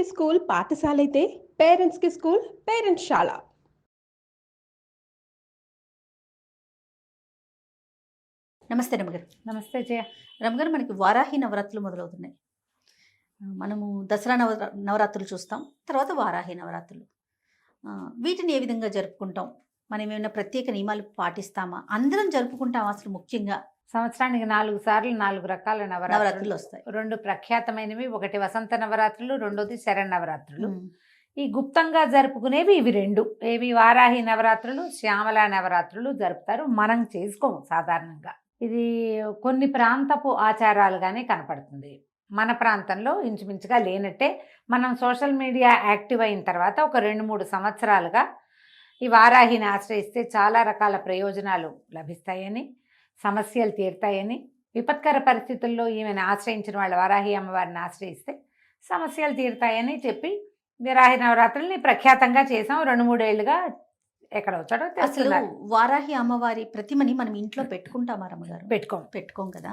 కి స్కూల్ పాఠశాల అయితే పేరెంట్స్ కి స్కూల్ పేరెంట్స్ శాల. నమస్తే రమగారు. నమస్తే జయ. రమగారు, మనకి వారాహి నవరాత్రులు మొదలవుతున్నాయి. మనము దసరా నవరాత్రులు చూస్తాం, తర్వాత వారాహి నవరాత్రులు. వీటిని ఏ విధంగా జరుపుకుంటాం? మనం ఏమైనా ప్రత్యేక నియమాలు పాటిస్తామా? అందరం జరుపుకుంటాం? అసలు ముఖ్యంగా సంవత్సరానికి 4 సార్లు 4 రకాల నవరాత్రులు వస్తాయి. 2 ప్రఖ్యాతమైనవి, ఒకటి వసంత నవరాత్రులు, రెండోది శరన్నవరాత్రులు. ఈ గుప్తంగా జరుపుకునేవి ఇవి 2. ఏవి? వారాహి నవరాత్రులు, శ్యామల నవరాత్రులు జరుపుతారు. మనం చేసుకోము సాధారణంగా. ఇది కొన్ని ప్రాంతపు ఆచారాలుగానే కనపడుతుంది. మన ప్రాంతంలో ఇంచుమించుగా లేనట్టే. మనం సోషల్ మీడియా యాక్టివ్ అయిన తర్వాత ఒక 2-3 సంవత్సరాలుగా ఈ వారాహిని ఆశ్రయిస్తే చాలా రకాల ప్రయోజనాలు లభిస్తాయని, సమస్యలు తీరుతాయని, విపత్కర పరిస్థితుల్లో ఈమెను ఆశ్రయించిన వాళ్ళ వారాహి అమ్మవారిని ఆశ్రయిస్తే సమస్యలు తీరుతాయని చెప్పి వారాహి నవరాత్రుల్ని ప్రఖ్యాతంగా చేసాం. 2-3 ఏళ్ళుగా ఎక్కడ వచ్చాడో అసలు వారాహి అమ్మవారి ప్రతిమని మనం ఇంట్లో పెట్టుకుంటామా రమ్మగారు? పెట్టుకోం కదా.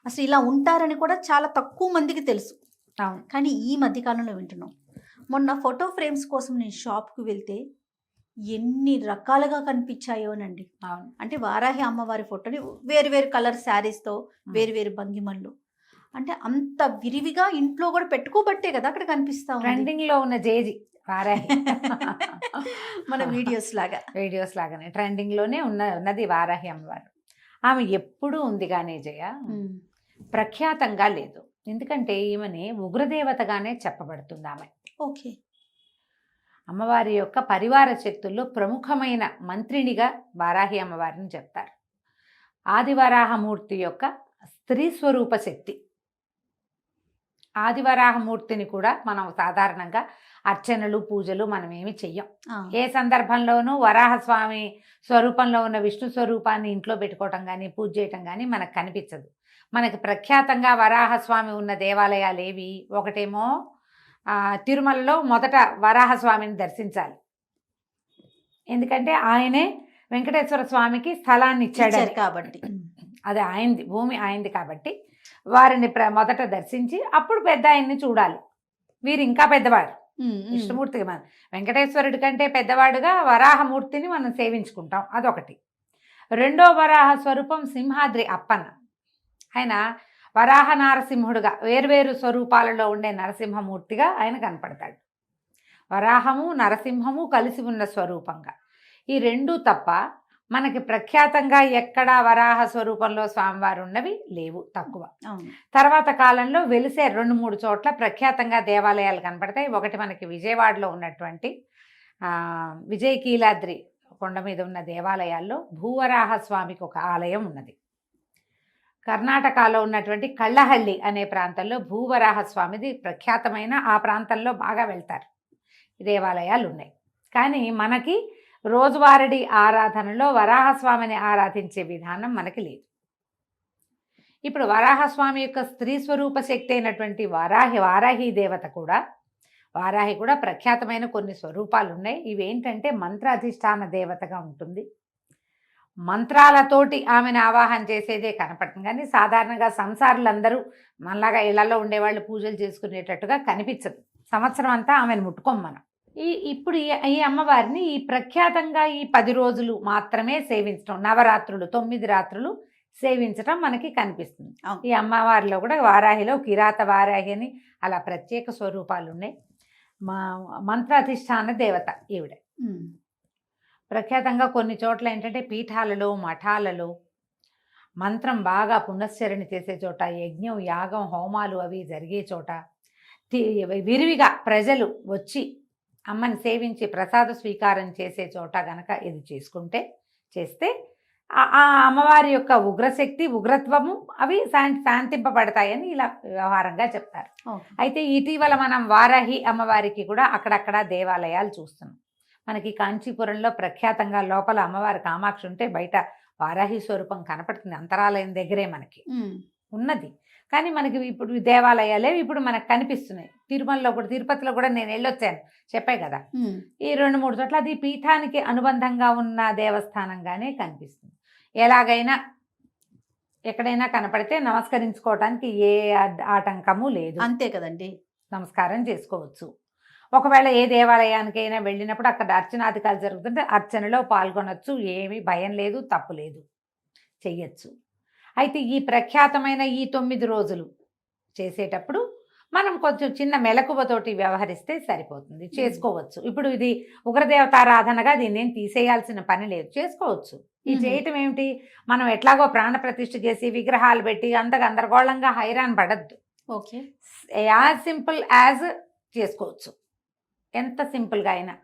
అసలు ఇలా ఉంటారని కూడా చాలా తక్కువ మందికి తెలుసు. అవును. కానీ ఈ మధ్యకాలంలో వింటున్నాం. మొన్న ఫోటో ఫ్రేమ్స్ కోసం నేను షాప్కి వెళ్తే ఎన్ని రకాలుగా కనిపించాయోనండి. అవును. అంటే వారాహి అమ్మవారి ఫోటోని వేరు వేరు కలర్ శారీస్తో, వేరు వేరు భంగిమల్లో, అంటే అంత విరివిగా ఇంట్లో కూడా పెట్టుకోబట్టే కదా అక్కడ కనిపిస్తాం. ట్రెండింగ్ లో ఉన్న జేజీ వారాహి మన వీడియోస్ లాగానే ట్రెండింగ్ లోనే ఉన్నది వారాహి అమ్మవారు. ఆమె ఎప్పుడూ ఉంది కానీ జయ, ప్రఖ్యాతంగా లేదు. ఎందుకంటే ఈమెని ఉగ్రదేవతగానే చెప్పబడుతుంది ఆమె. ఓకే. అమ్మవారి యొక్క పరివార శక్తుల్లో ప్రముఖమైన మంత్రినిగా వారాహి అమ్మవారిని చెప్తారు. ఆదివరాహమూర్తి యొక్క స్త్రీ స్వరూప శక్తి. ఆదివరాహమూర్తిని కూడా మనం సాధారణంగా అర్చనలు, పూజలు మనం ఏమి చెయ్యం. ఏ సందర్భంలోనూ వరాహస్వామి స్వరూపంలో ఉన్న విష్ణు స్వరూపాన్ని ఇంట్లో పెట్టుకోవటం కానీ, పూజ చేయటం కానీ మనకు కనిపించదు. మనకి ప్రఖ్యాతంగా వరాహస్వామి ఉన్న దేవాలయాలు ఏవి? ఒకటేమో తిరుమలలో మొదట వరాహస్వామిని దర్శించాలి. ఎందుకంటే ఆయనే వెంకటేశ్వర స్వామికి స్థలాన్ని ఇచ్చాడు కాబట్టి, అది ఆయనది, భూమి ఆయనది కాబట్టి వారిని మొదట దర్శించి అప్పుడు పెద్ద ఆయన్ని చూడాలి. వీరు ఇంకా పెద్దవాడు, విష్ణుమూర్తికి. మనం వెంకటేశ్వరుడి కంటే పెద్దవాడుగా వరాహమూర్తిని మనం సేవించుకుంటాం. అదొకటి. రెండో వరాహ స్వరూపం సింహాద్రి అప్పన్న. ఆయన వరాహ నారసింహుడుగా వేర్వేరు స్వరూపాలలో ఉండే నరసింహమూర్తిగా ఆయన కనపడతాడు. వరాహము నరసింహము కలిసి ఉన్న స్వరూపంగా. ఈ 2 తప్ప మనకి ప్రఖ్యాతంగా ఎక్కడా వరాహ స్వరూపంలో స్వామివారు ఉన్నవి లేవు, తక్కువ. తర్వాత కాలంలో వెలిసే 2-3 చోట్ల ప్రఖ్యాతంగా దేవాలయాలు కనపడతాయి. ఒకటి మనకి విజయవాడలో ఉన్నటువంటి విజయకీలాద్రి కొండ మీద ఉన్న దేవాలయాల్లో భూవరాహ స్వామికి ఒక ఆలయం ఉన్నది. కర్ణాటకలో ఉన్నటువంటి కళ్ళహల్లి అనే ప్రాంతంలో భూవరాహ స్వామిది ప్రఖ్యాతమైన, ఆ ప్రాంతంలో బాగా వెళ్తారు. దేవాలయాలు ఉన్నాయి. కానీ మనకి రోజువారీ ఆరాధనలో వరాహస్వామిని ఆరాధించే విధానం మనకి లేదు. ఇప్పుడు వరాహస్వామి యొక్క స్త్రీ స్వరూప శక్తి అయినటువంటి వారాహి దేవత కూడా, వారాహి కూడా ప్రఖ్యాతమైన కొన్ని స్వరూపాలు ఉన్నాయి. ఇవేంటంటే మంత్రాధిష్టాన దేవతగా ఉంటుంది. మంత్రాలతోటి ఆమెను ఆవాహన చేసేదే కనపడుతుంది. కానీ సాధారణంగా సంసారులందరూ మనలాగా ఇళ్లలో ఉండేవాళ్ళు పూజలు చేసుకునేటట్టుగా కనిపించదు. సంవత్సరం అంతా ఆమెను ముట్టుకోం మనం. ఇప్పుడు ఈ అమ్మవారిని ఈ ప్రఖ్యాతంగా ఈ 10 రోజులు మాత్రమే సేవించడం, నవరాత్రులు 9 రాత్రులు సేవించడం మనకి కనిపిస్తుంది. ఈ అమ్మవారిలో కూడా వారాహిలో కిరాత వారాహి అని అలా ప్రత్యేక స్వరూపాలు ఉన్నాయి. మంత్రాధిష్టాన దేవత ఈవిడ. ప్రఖ్యాతంగా కొన్ని చోట్ల ఏంటంటే పీఠాలలో, మఠాలలో మంత్రం బాగా పునశ్చరణ చేసే చోట, యజ్ఞం, యాగం, హోమాలు అవి జరిగే చోట విరివిగా ప్రజలు వచ్చి అమ్మని సేవించి ప్రసాద స్వీకారం చేసే చోట గనక ఇది చేస్తే ఆ అమ్మవారి యొక్క ఉగ్రశక్తి, ఉగ్రత్వము అవి శాంతింపబడతాయని ఇలా వ్యవహారంగా చెప్తారు. అయితే ఇటీవల మనం వారాహి అమ్మవారికి కూడా అక్కడక్కడ దేవాలయాలు చూస్తున్నాం. మనకి కాంచీపురంలో ప్రఖ్యాతంగా లోపల అమ్మవారి కామాక్షి ఉంటే బయట వారాహి స్వరూపం కనపడుతుంది. అంతరాలయం దగ్గరే మనకి ఉన్నది. కానీ మనకి ఇప్పుడు దేవాలయాలే ఇప్పుడు మనకు కనిపిస్తున్నాయి. తిరుమలలో కూడా, తిరుపతిలో కూడా నేను వెళ్ళొచ్చాను, చెప్పాయి కదా. ఈ 2-3 చోట్ల అది పీఠానికి అనుబంధంగా ఉన్న దేవస్థానంగానే కనిపిస్తుంది. ఎలాగైనా ఎక్కడైనా కనపడితే నమస్కరించుకోవటానికి ఏ ఆటంకము లేదు. అంతే కదండి. నమస్కారం చేసుకోవచ్చు. ఒకవేళ ఏ దేవాలయానికైనా వెళ్ళినప్పుడు అక్కడ అర్చనాధికారులు జరుగుతుంటే అర్చనలో పాల్గొనొచ్చు. ఏమీ భయం లేదు, తప్పు లేదు, చెయ్యొచ్చు. అయితే ఈ ప్రఖ్యాతమైన ఈ 9 రోజులు చేసేటప్పుడు మనం కొంచెం చిన్న మెలకువతోటి వ్యవహరిస్తే సరిపోతుంది, చేసుకోవచ్చు. ఇప్పుడు ఇది ఉగ్రదేవతారాధనగా దీన్ని ఏం తీసేయాల్సిన పని లేదు, చేసుకోవచ్చు. ఈ చేయటం ఏమిటి, మనం ఎట్లాగో ప్రాణ ప్రతిష్ఠ చేసి విగ్రహాలు పెట్టి అంత గందరగోళంగా హైరాన్ పడద్దు. ఓకే, యాజ్ సింపుల్ యాజ్ చేసుకోవచ్చు, ఎంత సింపుల్గా అయినా.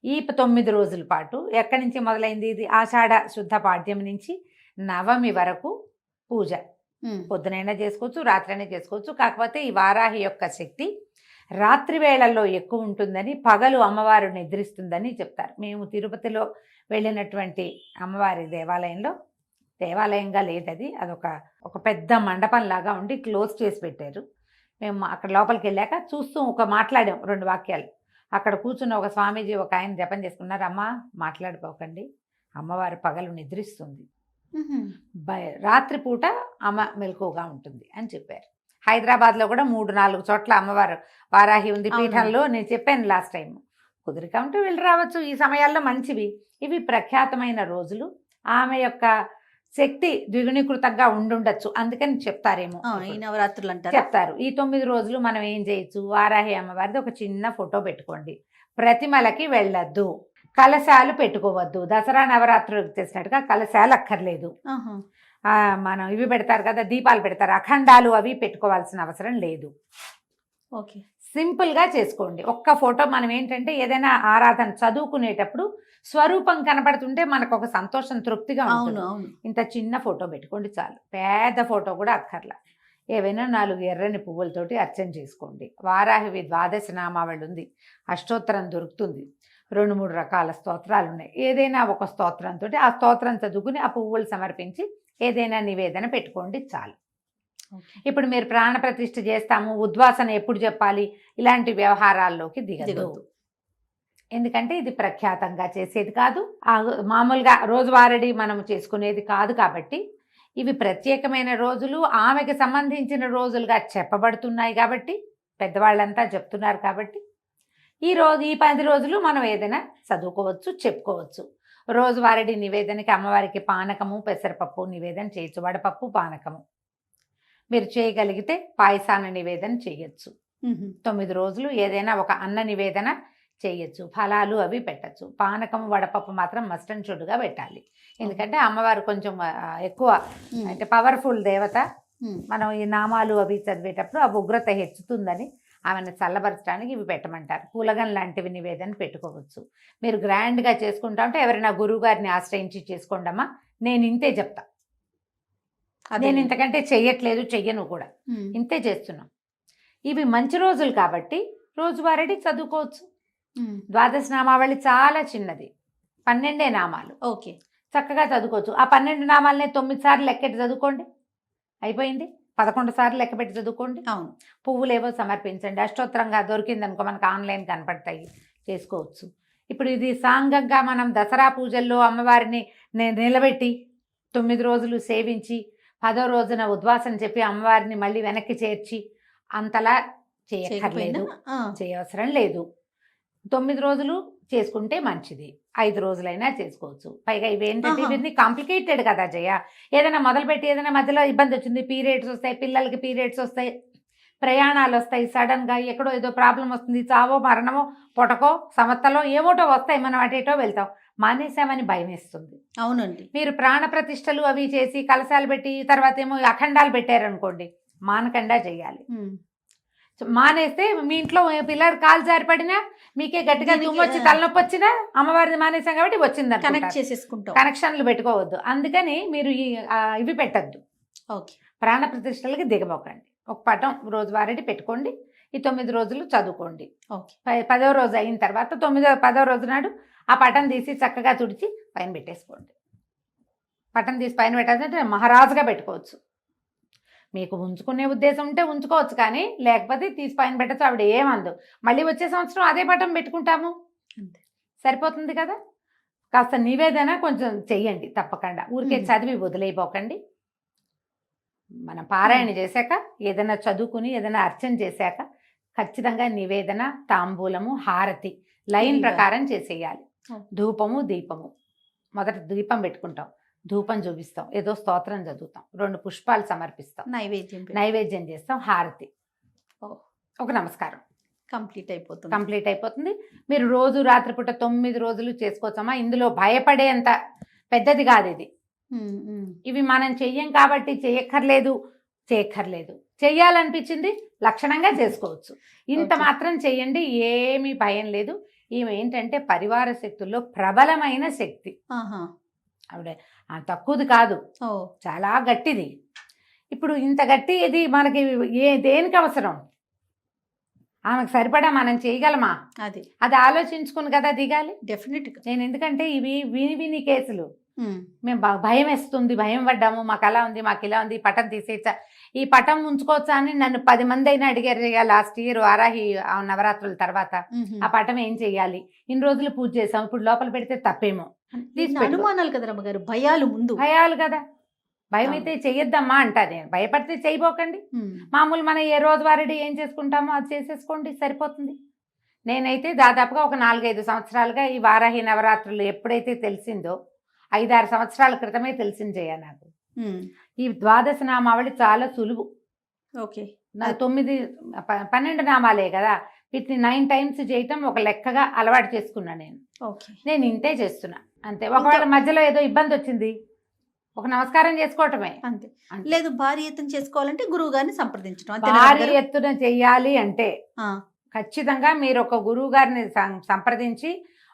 ఈ 9 రోజుల పాటు ఎక్కడి నుంచి మొదలైంది, ఇది ఆషాఢ శుద్ధ పాడ్యం నుంచి నవమి వరకు పూజ. పొద్దునైనా చేసుకోవచ్చు, రాత్రైనా చేసుకోవచ్చు. కాకపోతే ఈ వారాహి యొక్క శక్తి రాత్రి వేళల్లో ఎక్కువ ఉంటుందని, పగలు అమ్మవారు నిద్రిస్తుందని చెప్తారు. మేము తిరుపతిలో వెళ్ళినటువంటి అమ్మవారి దేవాలయంగా లేదది, అదొక పెద్ద మండపం లాగా ఉండి క్లోజ్ చేసి పెట్టారు. మేము అక్కడ లోపలికి వెళ్ళాక చూస్తూ మాట్లాడాం 2 వాక్యాలు. అక్కడ కూర్చున్న ఒక స్వామీజీ ఒక ఆయన జపం చేసుకున్నారు. అమ్మ మాట్లాడిపోకండి, అమ్మవారు పగలు నిద్రిస్తుంది, రాత్రిపూట అమ్మ మెలకువగా ఉంటుంది అని చెప్పారు. హైదరాబాద్లో కూడా 3-4 చోట్ల అమ్మవారు వారాహి ఉంది పీఠంలో. నేను చెప్పాను లాస్ట్ టైం, కుదిరిక ఉంటే వెళ్ళి రావచ్చు. ఈ సమయాల్లో మంచివి. ఇవి ప్రఖ్యాతమైన రోజులు. ఆమె యొక్క శక్తి ద్విగుణీకృతంగా ఉండుండొచ్చు, అందుకని చెప్తారేమో ఈ నవరాత్రులు అంటారు. చెప్తారు. ఈ 9 రోజులు మనం ఏం చేయొచ్చు, వారాహి అమ్మవారిది ఒక చిన్న ఫోటో పెట్టుకోండి. ప్రతిమలకి వెళ్ళొద్దు, కలశాలు పెట్టుకోవద్దు. దసరా నవరాత్రులకు చేసినట్టుగా కలశాలు అక్కర్లేదు. మనం ఇవి పెడతారు కదా, దీపాలు పెడతారు, అఖండాలు అవి పెట్టుకోవాల్సిన అవసరం లేదు. ఓకే, సింపుల్గా చేసుకోండి. ఒక్క ఫోటో. మనం ఏంటంటే ఏదైనా ఆరాధన చదువుకునేటప్పుడు స్వరూపం కనపడుతుంటే మనకు ఒక సంతోషం, తృప్తిగా ఉంటుంది. ఇంత చిన్న ఫోటో పెట్టుకోండి చాలు, పెద్ద ఫోటో కూడా అక్కర్లా. ఏవైనా 4 ఎర్రని పువ్వులతోటి అర్చన చేసుకోండి. వారాహివి 12 నామావళి ఉంది, అష్టోత్తరం దొరుకుతుంది, 2-3 రకాల స్తోత్రాలు ఉన్నాయి. ఏదైనా ఒక స్తోత్రంతో ఆ స్తోత్రం చదువుకుని ఆ పువ్వులు సమర్పించి ఏదైనా నివేదన పెట్టుకోండి చాలు. ఇప్పుడు మీరు ప్రాణ ప్రతిష్ఠ చేస్తాము, ఉద్వాసన ఎప్పుడు చెప్పాలి, ఇలాంటి వ్యవహారాల్లోకి దిగదు. ఎందుకంటే ఇది ప్రఖ్యాతంగా చేసేది కాదు, మామూలుగా రోజువారీ మనం చేసుకునేది కాదు. కాబట్టి ఇవి ప్రత్యేకమైన రోజులు, ఆమెకి సంబంధించిన రోజులుగా చెప్పబడుతున్నాయి. కాబట్టి పెద్దవాళ్ళంతా చెప్తున్నారు. కాబట్టి ఈ 10 రోజులు మనం ఏదైనా చదువుకోవచ్చు, చెప్పుకోవచ్చు. రోజువారీ నివేదనకి అమ్మవారికి పానకము, పెసరపప్పు నివేదన చేయొచ్చు, వడపప్పు, పానకము. మీరు చేయగలిగితే పాయసాన్న నివేదన చేయొచ్చు. 9 రోజులు ఏదైనా ఒక అన్న నివేదన చేయొచ్చు, ఫలాలు అవి పెట్టచ్చు. పానకం, వడపప్పు మాత్రం మస్ట్ అండ్ షుడ్గా పెట్టాలి. ఎందుకంటే అమ్మవారు కొంచెం ఎక్కువ అంటే పవర్ఫుల్ దేవత. మనం ఈ నామాలు అవి చదివేటప్పుడు ఆ ఉగ్రత హెచ్చుతుందని ఆమెను చల్లబరచడానికి ఇవి పెట్టమంటారు. పూలగన్ లాంటివి నివేదన పెట్టుకోవచ్చు. మీరు గ్రాండ్గా చేసుకుంటా ఉంటే ఎవరైనా గురువు గారిని ఆశ్రయించి చేసుకోండమ్మా, నేను ఇంతే చెప్తా, నేను ఇంతకంటే చెయ్యట్లేదు, చెయ్యను కూడా, ఇంతే చేస్తున్నాం. ఇవి మంచి రోజులు కాబట్టి రోజువారీ చదువుకోవచ్చు. 12 నామావళి చాలా చిన్నది, 12 నామాలు. ఓకే, చక్కగా చదువుకోవచ్చు. ఆ 12 నామాలనే 9 సార్లు లెక్కెట్టి చదువుకోండి, అయిపోయింది. 11 సార్లు లెక్క పెట్టి చదువుకోండి. అవును, పువ్వులు ఏవో సమర్పించండి. అష్టోత్తరంగా దొరికిందనుకో మనకు ఆన్లైన్ కనపడతాయి, చేసుకోవచ్చు. ఇప్పుడు ఇది సాంగంగా మనం దసరా పూజల్లో అమ్మవారిని నిలబెట్టి 9 రోజులు సేవించి 10వ రోజున ఉద్వాసన చెప్పి అమ్మవారిని మళ్ళీ వెనక్కి చేర్చి అంతలా చేయక్కర్లేదు, చేయవసరం లేదు. 9 రోజులు చేసుకుంటే మంచిది, 5 రోజులైనా చేసుకోవచ్చు. పైగా ఇవేంటంటే ఇవన్నీ కాంప్లికేటెడ్ కదా జయ. ఏదైనా మొదలుపెట్టి ఏదైనా మధ్యలో ఇబ్బంది వచ్చింది, పీరియడ్స్ వస్తాయి, పిల్లలకి పీరియడ్స్ వస్తాయి, ప్రయాణాలు వస్తాయి, సడన్గా ఎక్కడో ఏదో ప్రాబ్లం వస్తుంది, చావో మరణమో పొటకో సమత్తలో ఏమోటో వస్తాయి, మనం అటేటో వెళ్తాం, మానేసామని భయం వేస్తుంది. అవునండి. మీరు ప్రాణ ప్రతిష్టలు అవి చేసి కలశాలు పెట్టి తర్వాత ఏమో అఖండాలు పెట్టారనుకోండి, మానకుండా చేయాలి. మానేస్తే మీ ఇంట్లో పిల్లలు కాలు జారిపడినా, మీకే గట్టిగా తుమ్మొచ్చి తలనొప్పి వచ్చినా అమ్మవారిని మానేసాం కాబట్టి వచ్చిందని కనెక్ట్ చేసేసుకుంటాం. కనెక్షన్లు పెట్టుకోవద్దు. అందుకని మీరు ఇవి పెట్టద్దు. ఓకే, ప్రాణ ప్రతిష్టలకి దిగబోకండి. ఒక పటం రోజువారీ పెట్టుకోండి. ఈ 9 రోజులు చదువుకోండి. ఓకే, 10వ రోజు అయిన తర్వాత 10వ రోజు నాడు ఆ పటం తీసి చక్కగా తుడిచి పైన పెట్టేసుకోండి. పటం తీసి పైన పెట్టాలంటే మహారాజుగా పెట్టుకోవచ్చు. మీకు ఉంచుకునే ఉద్దేశం ఉంటే ఉంచుకోవచ్చు, కానీ లేకపోతే తీసి పైన పెట్టచ్చు. ఆవిడ ఏమందు, మళ్ళీ వచ్చే సంవత్సరం అదే పటం పెట్టుకుంటాము, సరిపోతుంది కదా. కాస్త నివేదన కొంచెం చెయ్యండి తప్పకుండా, ఊరికే చదివి వదిలేయపోకండి. మనం పారాయణ చేశాక ఏదైనా చదువుకుని ఏదైనా అర్చన చేశాక ఖచ్చితంగా నివేదన, తాంబూలము, హారతి లైన్ ఇవిగా. ప్రకారం చేసేయాలి. ఓ. ధూపము, దీపము. మొదట దీపం పెట్టుకుంటాం, ధూపం చూపిస్తాం, ఏదో స్తోత్రం చదువుతాం, 2 పుష్పాలు సమర్పిస్తాం, నైవేద్యం నైవేద్యం చేస్తాం, హారతి, ఓ. ఒక నమస్కారం, కంప్లీట్ అయిపోతుంది. కంప్లీట్ అయిపోతుంది. మీరు రోజు రాత్రిపూట 9 రోజులు చేసుకోవచ్చమ్మా. ఇందులో భయపడేంత పెద్దది కాదు ఇది. ఇవి మనం చెయ్యం కాబట్టి చేయక్కర్లేదు, చెయ్యాలనిపించింది లక్షణంగా చేసుకోవచ్చు. ఇంత Okay. మాత్రం చెయ్యండి, ఏమీ భయం లేదు. ఈమె ఏంటంటే పరివార శక్తుల్లో ప్రబలమైన శక్తి. ఆహా. ఆవిడ తక్కువది కాదు, ఓ. చాలా గట్టిది. ఇప్పుడు ఇంత గట్టి ఇది మనకి దేనికి అవసరం? ఆమెకు సరిపడా మనం చేయగలమా? అది అది ఆలోచించుకుని కదా దిగాలి. డెఫినెట్గా. నేను ఎందుకంటే ఇవి విని కేసులు. మేము భయం వేస్తుంది, భయం పడ్డాము, మాకు అలా ఉంది, మాకు ఇలా ఉంది, ఈ పటం తీసేయచ్చా, ఈ పటం ఉంచుకోవచ్చా అని నన్ను 10 మంది అయినా అడిగారు. లాస్ట్ ఇయర్ వారాహి నవరాత్రుల తర్వాత ఆ పటం ఏం చెయ్యాలి, ఇన్ని రోజులు పూజ చేసాం, ఇప్పుడు లోపల పెడితే తప్పేమో, అనుమానాలు కదా రమ్మగారు, భయాలు ముందు. భయాలు కదా. భయం అయితే చెయ్యొద్దమ్మా అంటారు. నేను భయపడితే చేయబోకండి. మామూలు మనం ఏ రోజువారీ ఏం చేసుకుంటామో అది చేసేసుకోండి, సరిపోతుంది. నేనైతే దాదాపుగా ఒక 4-5 సంవత్సరాలుగా ఈ వారాహి నవరాత్రులు ఎప్పుడైతే తెలిసిందో, 5-6 సంవత్సరాల క్రితమే తెలిసిందయ్యా నాకు. ఈ ద్వాదశ నామావళి చాలా సులువు. ఓకే. 12 నామాలే కదా, వీటిని 9 టైమ్స్ చేయటం ఒక లెక్కగా అలవాటు చేసుకున్నా నేను. ఓకే. నేను ఇంతే చేస్తున్నా అంతే. ఒకవేళ మధ్యలో ఏదో ఇబ్బంది వచ్చింది, ఒక నమస్కారం చేసుకోవటమే అంతే. లేదు భారీ ఎత్తున చేసుకోవాలంటే గురువు గారిని సంప్రదించడం. భారీ ఎత్తున చెయ్యాలి అంటే ఖచ్చితంగా మీరు ఒక గురువు గారిని సంప్రదించి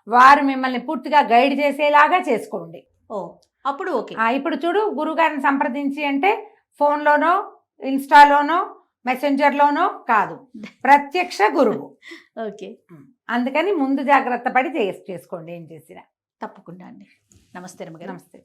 వారు మిమ్మల్ని పూర్తిగా గైడ్ చేసేలాగా చేసుకోండి. ఓ, అప్పుడు ఓకే. ఇప్పుడు చూడు, గురువు గారిని సంప్రదించి అంటే ఫోన్లోనో, ఇన్స్టాలోనో, మెసెంజర్లోనో కాదు, ప్రత్యక్ష గురువు. ఓకే. అందుకని ముందు జాగ్రత్త పడి చేసుకోండి ఏం చేసినా. తప్పకుండా అండి. నమస్తే రమ్మగారు. నమస్తే.